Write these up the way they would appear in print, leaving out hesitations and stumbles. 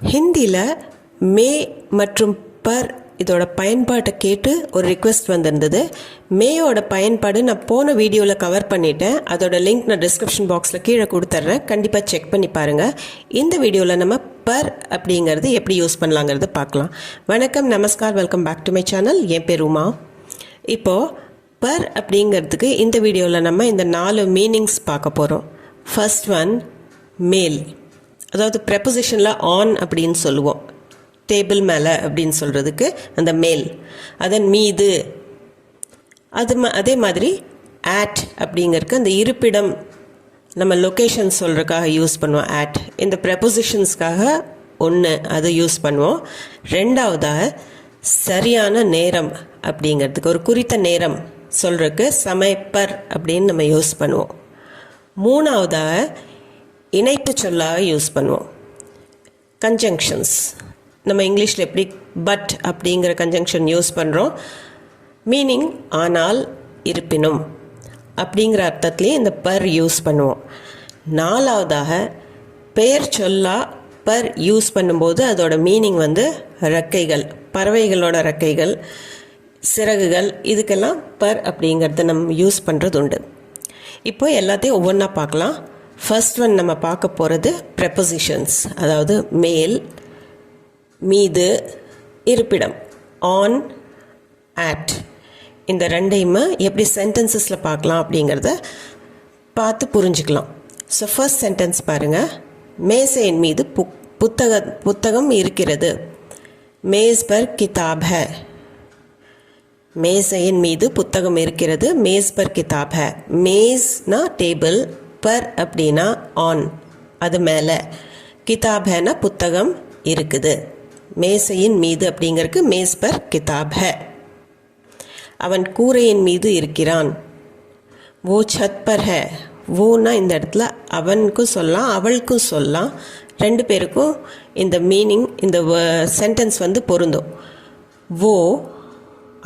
ஹிந்தியில் மே மற்றும் பர் இதோட பயன்பாட்டை கேட்டு ஒரு ரிக்வெஸ்ட் வந்திருந்தது. மேயோட பயன்பாடு நான் போன வீடியோவில் கவர் பண்ணிட்டேன். அதோட லிங்க் நான் டிஸ்கிரிப்ஷன் பாக்ஸில் கீழே கொடுத்துட்றேன். கண்டிப்பாக செக் பண்ணி பாருங்கள். இந்த வீடியோவில் நம்ம பர் அப்படிங்கிறது எப்படி யூஸ் பண்ணலாங்கிறது பார்க்கலாம். வணக்கம், நமஸ்கார், welcome back to my channel. என் பேர் உமா. இப்போது பர் அப்படிங்கிறதுக்கு இந்த வீடியோவில் நம்ம இந்த 4 மீனிங்ஸ் பார்க்க போகிறோம். ஃபர்ஸ்ட் ஒன் மேல், அதாவது ப்ரெப்போசிஷனில் ஆன் அப்படின்னு சொல்லுவோம். டேபிள் மேலே அப்படின்னு சொல்கிறதுக்கு அந்த மேல். அதன் மீது, அதே மாதிரி ஆட் அப்படிங்கிறதுக்கு அந்த இருப்பிடம், நம்ம லொக்கேஷன் சொல்கிறதுக்காக யூஸ் பண்ணுவோம் ஆட். இந்த ப்ரெப்போசிஷன்ஸ்க்காக ஒன்று அது யூஸ் பண்ணுவோம். ரெண்டாவதாக சரியான நேரம் அப்படிங்கிறதுக்கு, ஒரு குறித்த நேரம் சொல்கிறதுக்கு சமைப்பர் அப்படின்னு நம்ம யூஸ் பண்ணுவோம். மூணாவதாக இணைப்பு சொல்லாக யூஸ் பண்ணுவோம். கன்ஜங்ஷன்ஸ், நம்ம இங்கிலீஷில் எப்படி பட் அப்படிங்கிற கன்ஜங்ஷன் யூஸ் பண்ணுறோம். மீனிங் ஆனால், இருப்பினும் அப்படிங்கிற அர்த்தத்துலேயே இந்த பர் யூஸ் பண்ணுவோம். நாலாவதாக பெயர் சொல்லா பர் யூஸ் பண்ணும்போது அதோட மீனிங் ரெக்கைகள், பறவைகளோட ரெக்கைகள், சிறகுகள், இதுக்கெல்லாம் பர் அப்படிங்கிறத நம்ம யூஸ் பண்ணுறது உண்டு. இப்போ எல்லாத்தையும் ஒவ்வொன்றா பார்க்கலாம். ஃபர்ஸ்ட் ஒன் நம்ம பார்க்க போகிறது ப்ரெப்போசிஷன்ஸ், அதாவது மேல், மீது, இருப்பிடம், ஆன், ஆட். இந்த ரெண்டையுமே எப்படி சென்டென்சஸில் பார்க்கலாம் அப்படிங்கிறத பார்த்து புரிஞ்சுக்கலாம். ஸோ ஃபர்ஸ்ட் சென்டென்ஸ் பாருங்கள். மேசையின் மீது புத்தகம் இருக்கிறது. மேஸ் பர் கிதாப் ஹை. மேசையின் மீது புத்தகம் இருக்கிறது. மேஸ் பர் கிதாப் ஹை. மேஸ்னா டேபிள், பர் அப்படின்னா ஆன், அது மேலே, கிதாப் ஹைனா புத்தகம் இருக்குது. மேசையின் மீது அப்படிங்கிறதுக்கு மேஸ் பர் கிதாப் ஹை. அவன் கூரையின் மீது இருக்கிறான். வோ சத் பர் ஹை. வோனா இந்த இடத்துல அவனுக்கும் சொல்லலாம், அவளுக்கும் சொல்லலாம். ரெண்டு பேருக்கும் இந்த மீனிங், இந்த சென்டென்ஸ் பொருந்தும். வோ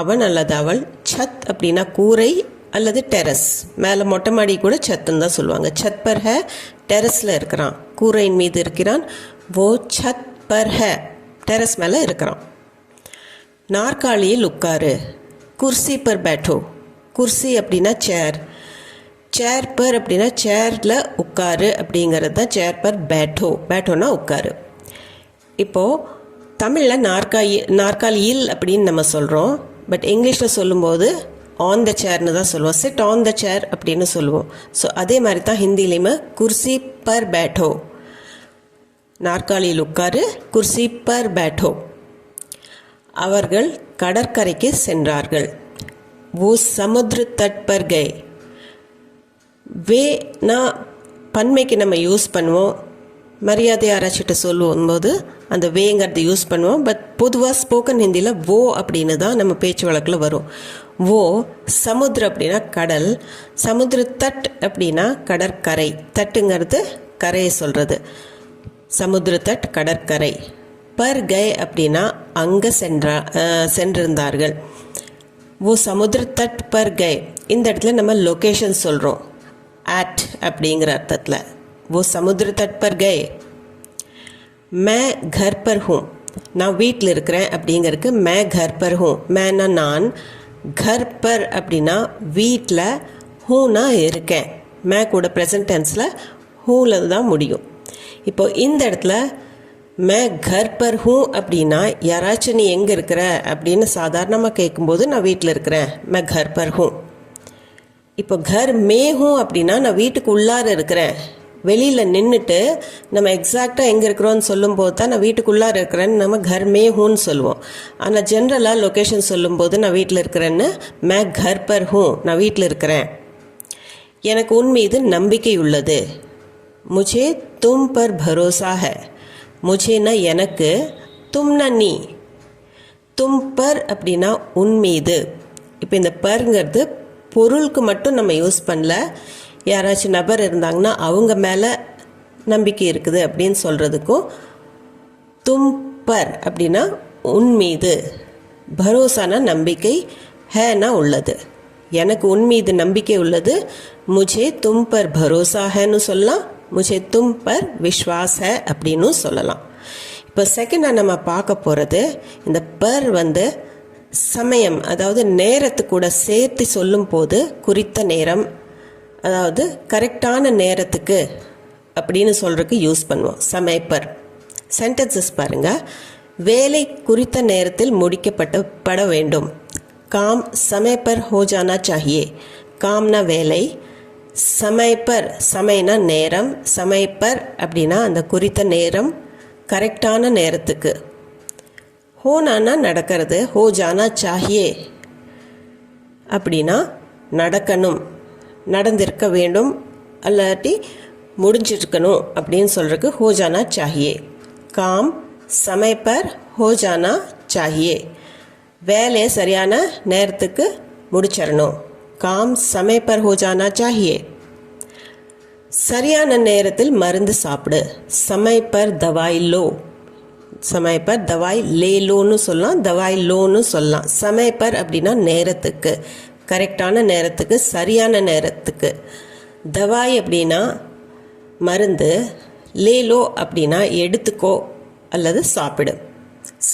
அவன் அல்லது அவள், சத் அப்படின்னா கூரை அல்லது டெரஸ், மேலே மொட்டை மாடி கூட சத்துன்னு தான் சொல்லுவாங்க. சத் பர் ஹை, டெரஸில் இருக்கிறான், கூரையின் மீது இருக்கிறான். வோ சத் பர் ஹை, டெரஸ் மேலே இருக்கிறான். நாற்காலியில் உட்காரு. குர்சி பர் பேட்டோ. குர்சி அப்படின்னா சேர், சேர் பர் அப்படின்னா சேரில் உட்காரு அப்படிங்கிறது தான் சேர் பர் பேட்டோ. பேட்டோனா உட்காரு. இப்போது தமிழில் நாற்காலியில் அப்படின்னு நம்ம சொல்கிறோம். பட் இங்கிலீஷில் சொல்லும்போது ஆன் த சேர்னு தான் சொல்லுவோம். சிட் ஆன் த சேர் அப்படின்னு சொல்லுவோம். ஸோ அதே மாதிரி தான் ஹிந்திலையுமே குர்சி பர் பேட்டோ, நாற்காலியில் உட்காரு, குர்சி பர் பேட்டோ. அவர்கள் கடற்கரைக்கு சென்றார்கள். वो समुद्र तट पर गए. வேனா பன்மைக்கு நம்ம யூஸ் பண்ணுவோம். மரியாதை யாராச்சிட்ட சொல்லும்போது அந்த வேங்கிறது யூஸ் பண்ணுவோம். பட் பொதுவாக ஸ்போக்கன் ஹிந்தியில் வோ அப்படின்னு தான் நம்ம பேச்சு வழக்கில் வரும். வோ சமுத்திரம் அப்படின்னா கடல், சமுத்திர தட் அப்படின்னா கடற்கரை, தட்டுங்கிறது கரையை சொல்கிறது. சமுத்திர தட் கடற்கரை. பர் கை அப்படின்னா அங்கே சென்றிருந்தார்கள். ஓ சமுத்திர தட் பர் கை, இந்த இடத்துல நம்ம லொக்கேஷன் சொல்கிறோம் ஆட் அப்படிங்கிற அர்த்தத்தில். वो समुद्र तट पर गए. मैं घर पर हूँ. நான் வீட்டில் இருக்கிறேன் அப்படிங்கிறதுக்கு मैं घर पर हूँ. मैंना நான், घर पर அப்படின்னா வீட்டில், ஹூனா இருக்கேன். मैं கூட ப்ரெசன்ட் டென்ஸில் ஹூவில் தான் முடியும். இப்போ இந்த இடத்துல मैं घर पर हूँ அப்படின்னா யாராச்சும் நீ எங்கே இருக்கிற அப்படின்னு சாதாரணமாக கேட்கும்போது நான் வீட்டில் இருக்கிறேன், मैं घर पर हूँ. இப்போ घर में हूँ அப்படின்னா நான் வீட்டுக்கு உள்ளார இருக்கிறேன். வெளியில் நின்றுட்டு நம்ம எக்ஸாக்டாக எங்கே இருக்கிறோன்னு சொல்லும்போது தான் நான் வீட்டுக்குள்ளார இருக்கிறேன்னு நம்ம கர் மே ஹூன்னு சொல்லுவோம். ஆனால் ஜென்ரலாக லொக்கேஷன் சொல்லும்போது நான் வீட்டில் இருக்கிறேன்னு மே கர் பர் ஹூ, நான் வீட்டில் இருக்கிறேன். எனக்கு உன் மீது நம்பிக்கை உள்ளது. முझे तुम पर भरोसा है. முझேனா எனக்கு, தும்னா நீ, தும் பர் அப்படின்னா உன் மீது. இப்போ இந்த பர்ங்கிறது பொருளுக்கு மட்டும் நம்ம யூஸ் பண்ணல. யாராச்சும் நபர் இருந்தாங்கன்னா அவங்க மேலே நம்பிக்கை இருக்குது அப்படின்னு சொல்கிறதுக்கும், தும் பர் அப்படின்னா உன் மீது, பரோசானா நம்பிக்கை, ஹேனா உள்ளது. எனக்கு உன் மீது நம்பிக்கை உள்ளது. முझे तुम पर भरोसा हैன்னு சொல்லலாம், मुझे तुम पर विश्वास है அப்படின்னு சொல்லலாம். இப்போ செகண்டாக நம்ம பார்க்க போகிறது இந்த பர் வந்து சமயம், அதாவது நேரத்து கூட சேர்த்து சொல்லும் போது குறித்த நேரம், அதாவது கரெக்டான நேரத்துக்கு அப்படின்னு சொல்கிறதுக்கு யூஸ் பண்ணுவோம் சமய பர். சென்டென்சஸ் பாருங்கள். வேலை குறித்த நேரத்தில் முடிக்கப்பட வேண்டும். काम समय पर हो जाना चाहिए. कामना வேலை, समय पर சமயனா நேரம், समय पर அப்படின்னா அந்த குறித்த நேரம், கரெக்டான நேரத்துக்கு. ஹோனானா நடக்கிறது, ஹோ ஜானா சாஹியே அப்படின்னா நடக்கணும், நடந்திருக்க வேண்டும், அல்லாட்டி முடிஞ்சிருக்கணும் அப்படின்னு சொல்கிறதுக்கு ஹோ ஜானா சாஹியே. काम समय पर हो जाना चाहिए. வேலையை சரியான நேரத்துக்கு முடிச்சிடணும். काम समय पर हो जाना चाहिए. சரியான நேரத்தில் மருந்து சாப்பிடு. समय पर दवाई लो. समय पर दवाई ले लोன்னு சொல்லலாம், दवाई लोன்னு சொல்லலாம். समय पर அப்படின்னா நேரத்துக்கு, கரெக்டான நேரத்துக்கு, சரியான நேரத்துக்கு. दवाई அப்படின்னா மருந்து, ले लो அப்படின்னா எடுத்துக்கோ அல்லது சாப்பிடு.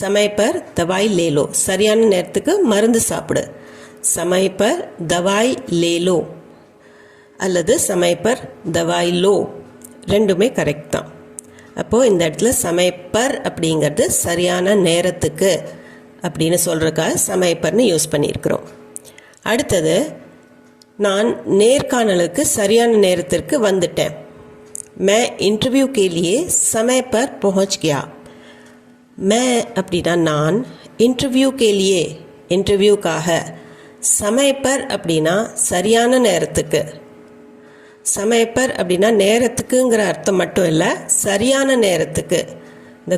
समय पर दवाई ले लो, சரியான நேரத்துக்கு மருந்து சாப்பிடு. समय पर दवाई ले लो அல்லது समय पर दवाई लो, ரெண்டுமே கரெக்ட் தான். அப்போது இந்த இடத்துல समय पर அப்படிங்கிறது சரியான நேரத்துக்கு அப்படின்னு சொல்கிறதுக்காக समय परன்னு யூஸ் பண்ணியிருக்கிறோம். அடுத்தது, நான் நேர்காணலுக்கு சரியான நேரத்திற்கு வந்துட்டேன். मैं इंटरव्यू के लिए समय पर पहुंच गया. मैं அப்படின்னா நான், इंटरव्यू के लिए इंटरव्यूக்காக, समय पर அப்படின்னா சரியான நேரத்துக்கு. समय पर அப்படின்னா நேரத்துக்குங்கிற அர்த்தம் மட்டும் இல்லை, சரியான நேரத்துக்கு, இந்த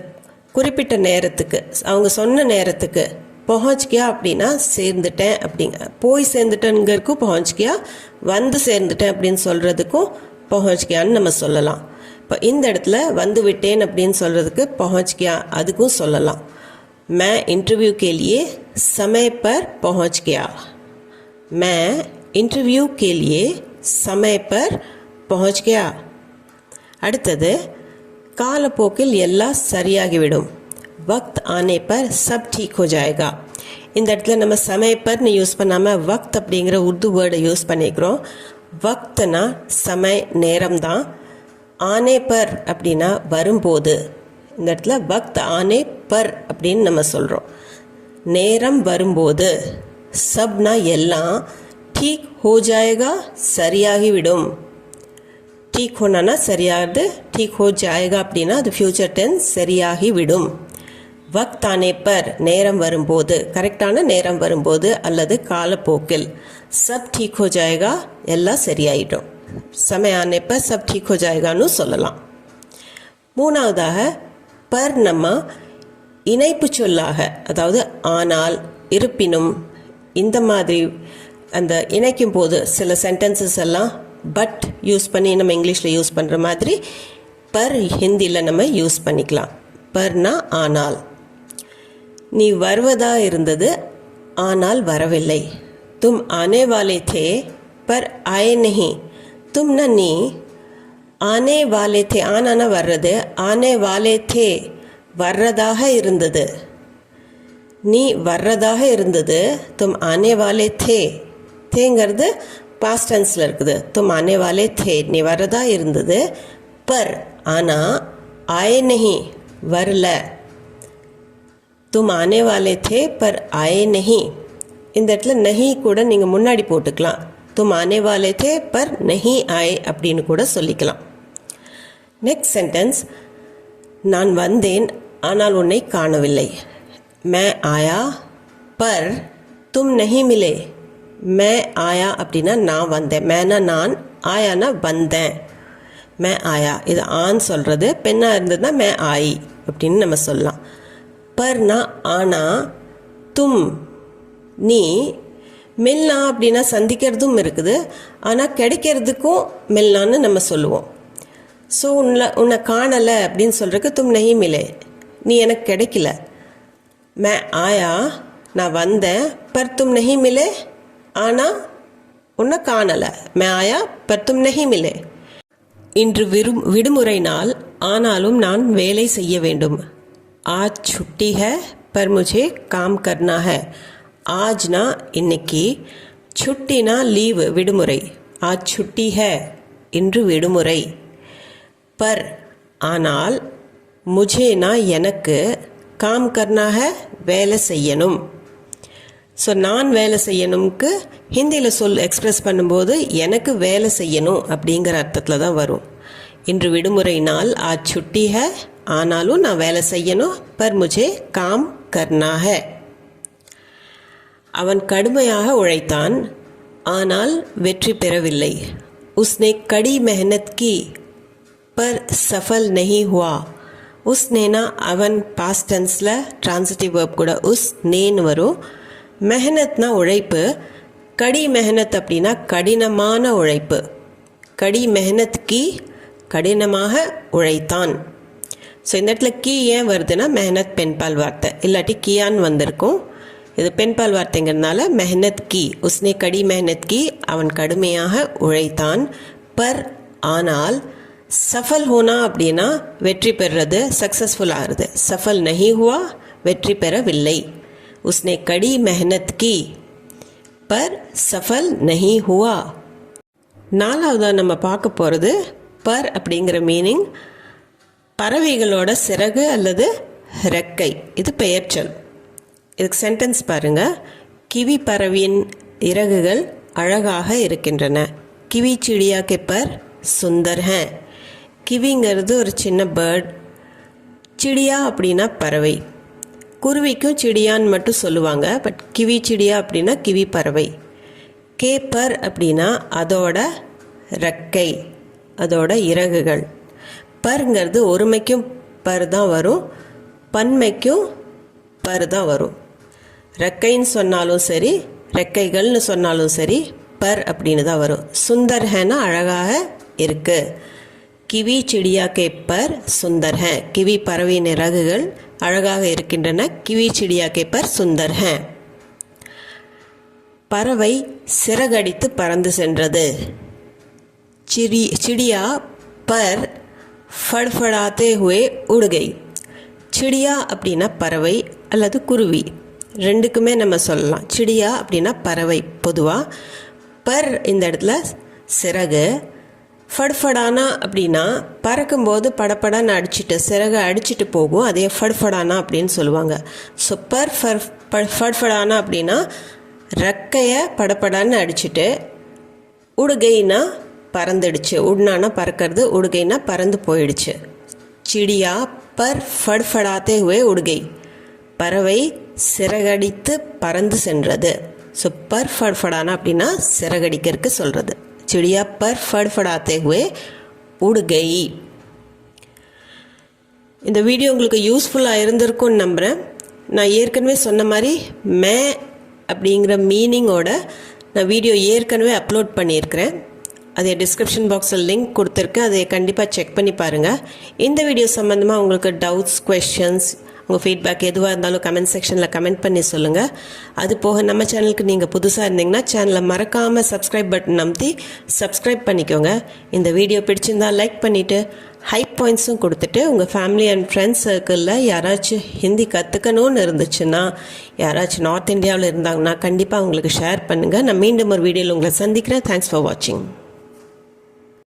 குறிப்பிட்ட நேரத்துக்கு, அவங்க சொன்ன நேரத்துக்கு. பहुंच गया அப்படின்னா சேர்ந்துட்டேன் அப்படிங்க, போய் சேர்ந்துட்டேங்கிறதுக்கும் पहुंच गया, வந்து சேர்ந்துட்டேன் அப்படின்னு சொல்கிறதுக்கும் पहुंच गयाன்னு நம்ம சொல்லலாம். இப்போ இந்த இடத்துல வந்து விட்டேன் அப்படின்னு சொல்கிறதுக்கு पहुंच गया அதுக்கும் சொல்லலாம். मैं इंटरव्यू के लिए समय पर पहुंच गया. मैं इंटरव्यू के लिए समय पर पहुंच गया. அடுத்தது, காலப்போக்கில் எல்லாம் சரியாகிவிடும். वक्त आने पर सब ठीक हो जाएगा. இந்த இடத்துல நம்ம समय परன்னு யூஸ் பண்ணாமல் वक्त அப்படிங்கிற உருது வேர்டை யூஸ் பண்ணிக்கிறோம். வக்த்னா சமய நேரம் தான். ஆனே பர் அப்படின்னா வரும்போது. இந்த இடத்துல வக்த் ஆனே பர் அப்படின்னு நம்ம சொல்கிறோம். நேரம் வரும்போது. சப்னா எல்லாம், டீக் ஹோ ஜாயேகா சரியாகிவிடும். டீக் ஹோனா சரியாகுது, டீக் ஹோ ஜாயேகா அப்படின்னா அது ஃபியூச்சர் டென்ஸ், சரியாகிவிடும். வக்த் ஆனே பர் நேரம் வரும்போது, கரெக்டான நேரம் வரும்போது அல்லது காலப்போக்கில். सब ठीक हो जाएगा எல்லாம் சரியாயிடும். समय आने पर सब ठीक हो जाएगाன்னு சொல்லலாம். மூணாவதாக, பர் நம்ம இணைப்பு சொல்லாக, அதாவது ஆனால், இருப்பினும், இந்த மாதிரி அந்த இணைக்கும் போது சில சென்டென்சஸ் எல்லாம் பட் யூஸ் பண்ணி நம்ம இங்கிலீஷில் யூஸ் பண்ணுற மாதிரி பர் ஹிந்தியில் நம்ம யூஸ் பண்ணிக்கலாம். பர்னா ஆனால். நீ வருவதா இருந்தது ஆனால் வரவில்லை. तुम आने वाले थे पर आए नहीं. तुम ना நீ, आने वाले थे, ஆனானா வர்றது, आने वाले थे வர்றதாக இருந்தது. நீ வர்றதாக இருந்தது, तुम आने वाले थे. தேங்கிறது பாஸ்ட் டென்ஸில் இருக்குது. तुम आने वाले थे நீ வர்றதா இருந்தது. पर ஆனா, आए नहीं வரல. तुम आने वाले थे पर आए नहीं. இந்த இடத்துல நஹி கூட நீங்கள் முன்னாடி போட்டுக்கலாம். तुम आने वाले थे पर नहीं आए அப்படின்னு கூட சொல்லிக்கலாம். நெக்ஸ்ட் சென்டென்ஸ், நான் வந்தேன் ஆனால் உன்னை காணவில்லை. मैं आया पर तुम नहीं मिले. मैं आया அப்படின்னா நான் வந்தேன். मैना நான், ஆயானா வந்தேன். मैं आया இது ஆண் சொல்கிறது, பெண்ணாக இருந்ததுன்னா मैं आई அப்படின்னு நம்ம சொல்லலாம். பர்னா ஆனா, தும் நீ, மில்னா அப்படின்னா சந்திக்கிறதும் இருக்குது, ஆனால் கிடைக்கிறதுக்கும் மில்னான்னு நம்ம சொல்லுவோம். ஸோ உன்னை காணலை அப்படின்னு சொல்கிறதுக்கு தும் நஹி மிலே, நீ எனக்கு கிடைக்கல. மே ஆயா நான் வந்தேன், பர் தும் நஹி மிலே ஆனால் உன்னை காணலை. மே ஆயா பர் தும் நஹி மிலே. இன்று விடுமுறை நாள், ஆனாலும் நான் வேலை செய்ய வேண்டும். आज छुट्टी है पर मुझे काम करना है. ஆஜ்னா இன்னைக்கு, छुट्टीना लीव விடுமுறை. आज छुट्टी है இன்று விடுமுறை. पर ஆனால், मुझेனா எனக்கு, काम करना है வேலை செய்யணும். ஸோ நான் வேலை செய்யணும்க்கு ஹிந்தியில் எக்ஸ்பிரஸ் பண்ணும்போது எனக்கு வேலை செய்யணும் அப்படிங்கிற அர்த்தத்தில் தான் வரும். இன்று விடுமுறை நாள், ஆஜ் छुट्टी है, ஆனாலும் நான் வேலை செய்யணும். பர் முझे काम करना है. அவன் கடுமையாக உழைத்தான், ஆனால் வெற்றி பெறவில்லை. उसने कड़ी मेहनत की पर सफल नहीं हुआ. उसनेனா அவன் பாஸ்ட் டென்ஸில் ட்ரான்சிட்டிவ் வேர்ப் கூட நேன்னு வரும். மெஹனத்னா உழைப்பு. கடி மெஹனத் அப்படின்னா கடினமான உழைப்பு. கடி மெஹனத் கி, கடினமாக உழைத்தான். ஸோ இந்த இடத்துல கீ ஏன் வருதுன்னா மெஹனத் பெண்பால் வார்த்தை, இல்லாட்டி கியான்னு வந்திருக்கும். இது பெண்பால் வார்த்தைங்கிறதுனால மெஹனத் கி. உஸ்னே கடி மெஹனத் கி, அவன் கடுமையாக உழைத்தான். பர் ஆனால், சஃபல் ஹோனா அப்படின்னா வெற்றி பெறுறது, சக்ஸஸ்ஃபுல் ஆகிறது. சஃபல் நஹி ஹுவா, வெற்றி பெறவில்லை. உஸ்னே கடி மெஹனத் கி பர் சஃபல் நஹி ஹுவா. நாலாவதாக நம்ம பார்க்க போகிறது பர் அப்படிங்கிற மீனிங் பறவைகளோட சிறகு அல்லது ரெக்கை. இது பெயர்ச்சொல். இதுக்கு சென்டென்ஸ் பாருங்கள். கிவி பறவையின் இறகுகள் அழகாக இருக்கின்றன. கிவி சிடியா கே பர் சுந்தர் ஹே. கிவிங்கிறது ஒரு சின்ன பேர்ட். சிடியா அப்படின்னா பறவை. குருவிக்கும் சிடியான்னு மட்டும் சொல்லுவாங்க. பட் கிவி சிடியா அப்படின்னா கிவி பறவை. கேப்பர் அப்படின்னா அதோட ரெக்கை, அதோட இறகுகள். பர்ங்கிறது ஒருமைக்கும் பர் தான் வரும், பன்மைக்கும் பர் தான் வரும். ரெக்கைன்னு சொன்னாலும் சரி, ரெக்கைகள்னு சொன்னாலும் சரி, பர் அப்படின்னு தான் வரும். சுந்தர் ஹேனா அழகாக இருக்கு. கிவி சிடியா கே பர் சுந்தர் ஹே. கிவி பறவையின் இறகுகள் அழகாக இருக்கின்றன. கிவி சிடியா கே பர் சுந்தர் ஹே. பறவை சிறகடித்து பறந்து சென்றது. சிடியா பர் ஃபட்ஃபடாத்தே ஹுவே உட் கை. சிடியா அப்படின்னா பறவை அல்லது குருவி, ரெண்டுக்குமே நம்ம சொல்லலாம். சிடியா அப்படின்னா பறவை பொதுவாக. பர் இந்த இடத்துல சிறகு. ஃபட்ஃபடானா அப்படின்னா பறக்கும்போது படப்படான்னு அடிச்சுட்டு சிறகை அடிச்சுட்டு போகும், அதே ஃபட்ஃபடானா அப்படின்னு சொல்லுவாங்க. ஸோ ஃபட்ஃபடானா அப்படின்னா ரெக்கையை படப்படான்னு அடிச்சுட்டு, உடுகைனா பறந்துடுச்சு. உட்னானா பறக்கிறது, உடுகைனா பறந்து போயிடுச்சு. சிடியா பர் ஃபட்ஃபடாத்தே ஹுவே உடுகை. பறவை சிறகடித்து பறந்து சென்றது. ஸோ பர் ஃபட்ஃபடானா அப்படின்னா சிறகடிக்கிறதுக்கு சொல்கிறது. चिड़िया पर फड़फड़ाते हुए उड़ गई. இந்த வீடியோ உங்களுக்கு யூஸ்ஃபுல்லாக இருந்திருக்கும்னு நம்புகிறேன். நான் ஏற்கனவே சொன்ன மாதிரி மே அப்படிங்கிற மீனிங்கோட நான் வீடியோ ஏற்கனவே அப்லோட் பண்ணியிருக்கிறேன். அதே டிஸ்கிரிப்ஷன் பாக்ஸில் லிங்க் கொடுத்துருக்கேன், அதை கண்டிப்பாக செக் பண்ணி பாருங்கள். இந்த வீடியோ சம்மந்தமாக உங்களுக்கு டவுட்ஸ், குவெஷன்ஸ், உங்கள் ஃபீட்பேக் எதுவாக இருந்தாலும் கமெண்ட் செக்ஷனில் கமெண்ட் பண்ணி சொல்லுங்கள். அது போக நம்ம சேனலுக்கு நீங்கள் புதுசாக இருந்தீங்கன்னா சேனலை மறக்காமல் சப்ஸ்கிரைப் பட்டன் அமுத்தி சப்ஸ்கிரைப் பண்ணிக்கோங்க. இந்த வீடியோ பிடிச்சிருந்தால் லைக் பண்ணிவிட்டு ஹை பாயிண்ட்ஸும் கொடுத்துட்டு உங்கள் ஃபேமிலி அண்ட் ஃப்ரெண்ட்ஸ் சர்க்கிளில் யாராச்சும் ஹிந்தி கற்றுக்கணும்னு இருந்துச்சுன்னா, யாராச்சும் நார்த் இந்தியாவில் இருந்தாங்கன்னா கண்டிப்பாக உங்களுக்கு ஷேர் பண்ணுங்கள். நான் மீண்டும் ஒரு வீடியோவில் உங்களை சந்திக்கிறேன். தேங்க்ஸ் ஃபார் வாட்சிங்.